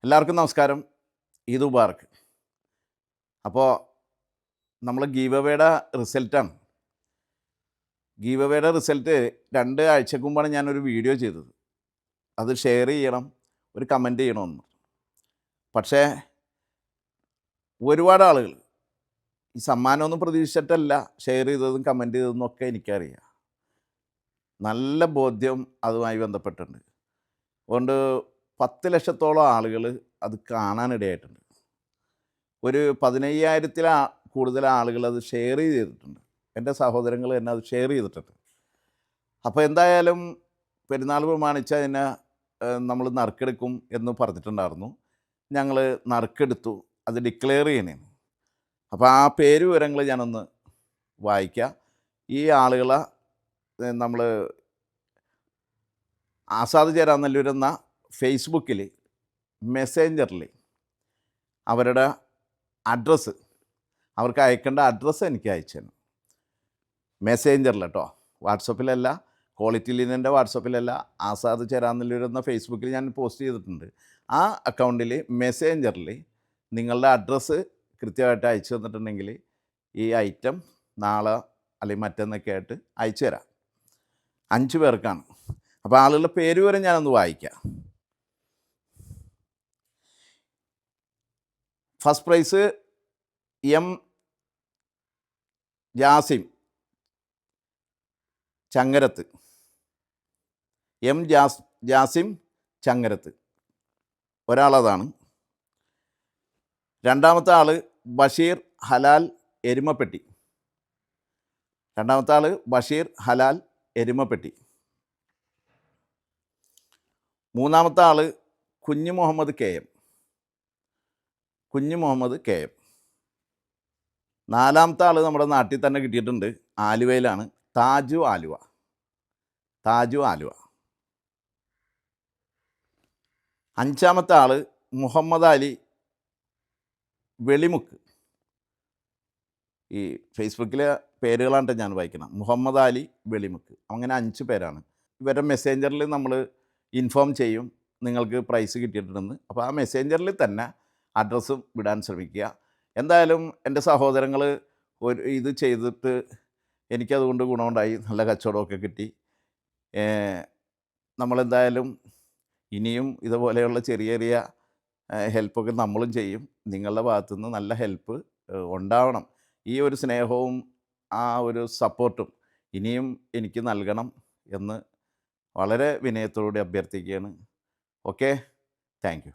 എല്ലാവർക്കും നമസ്കാരം. ഈദ് മുബാറക്ക്. അപ്പോൾ നമ്മൾ ഗീവ് അവേയുടെ റിസൾട്ടാണ്. ഗീവ് അവേയുടെ റിസൾട്ട് 2 ആഴ്ചക്ക് മുമ്പാണ് ഞാനൊരു വീഡിയോ ചെയ്തത്. അത് ഷെയർ ചെയ്യണം, ഒരു കമൻറ്റ് ചെയ്യണമെന്ന്. പക്ഷേ ഒരുപാട് ആളുകൾ ഈ സമ്മാനമൊന്നും പ്രതീക്ഷിച്ചിട്ടല്ല ഷെയർ ചെയ്തതും കമൻറ്റ് ചെയ്തതെന്നും ഒക്കെ എനിക്കറിയാം. നല്ല ബോധ്യം അതുമായി ബന്ധപ്പെട്ടുണ്ട്. അതുകൊണ്ട് 10 ലക്ഷത്തോളം ആളുകൾ അത് കാണാനിടയായിട്ടുണ്ട്. ഒരു 15,000-ൽ കൂടുതൽ ആളുകൾ അത് ഷെയർ ചെയ്തിട്ടുണ്ട്. എൻ്റെ സഹോദരങ്ങൾ തന്നെ അത് ഷെയർ ചെയ്തിട്ടുണ്ട്. അപ്പോൾ എന്തായാലും പെരുന്നാൾ പ്രമാണിച്ച് അതിനെ നമ്മൾ നറുക്കെടുക്കും എന്ന് പറഞ്ഞിട്ടുണ്ടായിരുന്നു. ഞങ്ങൾ നറുക്കെടുത്തു. അത് ഡിക്ലെയർ ചെയ്യണേന്. അപ്പോൾ ആ പേര് വിവരങ്ങൾ ഞാനൊന്ന് വായിക്കാം. ഈ ആളുകളെ നമ്മൾ ആസാദ് ചേരാനല്ലൂർ എന്ന ഫേസ്ബുക്കിൽ മെസ്സേഞ്ചറിൽ അവരുടെ അഡ്രസ്സ്, അവർക്ക് അയക്കേണ്ട അഡ്രസ്സ് എനിക്ക് അയച്ചു തരണം. മെസ്സേഞ്ചറിൽ കേട്ടോ, വാട്സപ്പിലല്ല, ക്വാളിറ്റി ലിനൻ്റെ വാട്സപ്പിലല്ല, ആസാദ് ചേരാനല്ലൂർ എന്ന ഫേസ്ബുക്കിൽ ഞാൻ പോസ്റ്റ് ചെയ്തിട്ടുണ്ട്. ആ അക്കൗണ്ടിൽ മെസ്സേഞ്ചറിൽ നിങ്ങളുടെ അഡ്രസ്സ് കൃത്യമായിട്ട് അയച്ചു തന്നിട്ടുണ്ടെങ്കിൽ ഈ ഐറ്റം നാളെ അല്ലെങ്കിൽ മറ്റന്നൊക്കെ ആയിട്ട് അയച്ചു തരാം. 5 പേർക്കാണ്. അപ്പോൾ ആളുകളുടെ പേര് വരെ ഞാനൊന്ന് വായിക്കാം. First prize M Jasim Changarath. Jasim Changarath ഒരാളതാണ്. രണ്ടാമത്തെ ആൾ ബഷീർ ഹലാൽ എരുമപ്പെട്ടി. മൂന്നാമത്തെ ആൾ കുഞ്ഞു മുഹമ്മദ് കെ എം. നാലാമത്തെ ആൾ നമ്മുടെ നാട്ടിൽ തന്നെ കിട്ടിയിട്ടുണ്ട്, ആലുവയിലാണ്, താജു ആലുവ. അഞ്ചാമത്തെ ആൾ മുഹമ്മദ് അലി വെളിമുക്ക്. ഈ ഫേസ്ബുക്കിലെ പേരുകളാണ് ഞാൻ വായിക്കണം. മുഹമ്മദ് അലി വെളിമുക്ക്. അങ്ങനെ 5 പേരാണ്. ഇവരുടെ മെസ്സേഞ്ചറിൽ നമ്മൾ ഇൻഫോം ചെയ്യും നിങ്ങൾക്ക് പ്രൈസ് കിട്ടിയിട്ടുണ്ടെന്ന്. അപ്പോൾ ആ മെസ്സേഞ്ചറിൽ തന്നെ അഡ്രസ്സും വിടാൻ ശ്രമിക്കുക. എന്തായാലും എൻ്റെ സഹോദരങ്ങൾ ഇത് ചെയ്തിട്ട് എനിക്കതുകൊണ്ട് ഗുണമുണ്ടായി, നല്ല കച്ചവടമൊക്കെ കിട്ടി. നമ്മളെന്തായാലും ഇനിയും ഇതുപോലെയുള്ള ചെറിയ ചെറിയ ഹെൽപ്പൊക്കെ നമ്മളും ചെയ്യും. നിങ്ങളുടെ ഭാഗത്തുനിന്ന് നല്ല ഹെൽപ്പ് ഉണ്ടാവണം. ഈ ഒരു സ്നേഹവും ആ ഒരു സപ്പോർട്ടും ഇനിയും എനിക്ക് നൽകണം എന്ന് വളരെ വിനയത്തോടെ അഭ്യർത്ഥിക്കുകയാണ്. Okay, thank you.